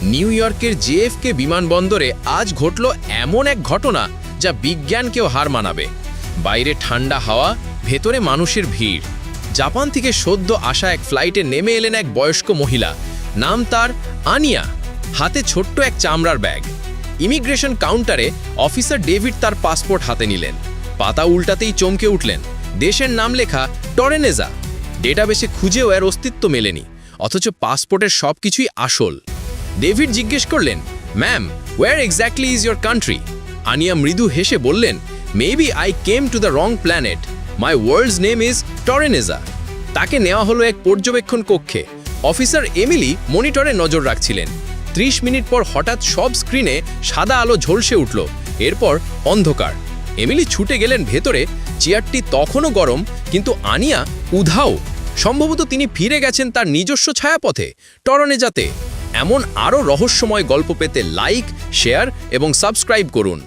New ইয়র্কের জেএফকে বিমানবন্দরে আজ ঘটল এমন এক ঘটনা যা বিজ্ঞানকেও হার মানাবে। বাইরে ঠান্ডা হাওয়া, ভেতরে মানুষের ভিড়। জাপান থেকে সদ্য আসা এক ফ্লাইটে নেমে এলেন এক বয়স্ক মহিলা। নাম তার আনিয়া। হাতে ছোট্ট এক চামড়ার ব্যাগ। ইমিগ্রেশন কাউন্টারে অফিসার ডেভিড তার পাসপোর্ট হাতে নিলেন। পাতা উল্টাতেই চমকে উঠলেন। দেশের নাম লেখা টরেনেজা। ডেটাবেসে খুঁজেও এর অস্তিত্ব মেলেনি, অথচ পাসপোর্টের সবকিছুই আসল। ডেভিড জিজ্ঞেস করলেন, ma'am, where exactly is your country? Anya মৃদু হেসে বললেন, maybe I came to the wrong planet. My world's name is Toreneza. তাকে নেওয়া হলো এক পর্যবেক্ষণ কক্ষে। অফিসার এমিলি মনিটরে নজর রাখছিলেন। 30 মিনিট পর হঠাৎ সব স্ক্রিনে সাদা আলো ঝলসে উঠল। এরপর অন্ধকার। এমিলি ছুটে গেলেন ভেতরে। চেয়ারটি তখনও গরম, কিন্তু আনিয়া উধাও। সম্ভবত তিনি ফিরে গেছেন তার নিজস্ব ছায়াপথে, টরেনেজাতে। এমন আরও রহস্যময় গল্প পেতে লাইক, শেয়ার এবং সাবস্ক্রাইব করুন।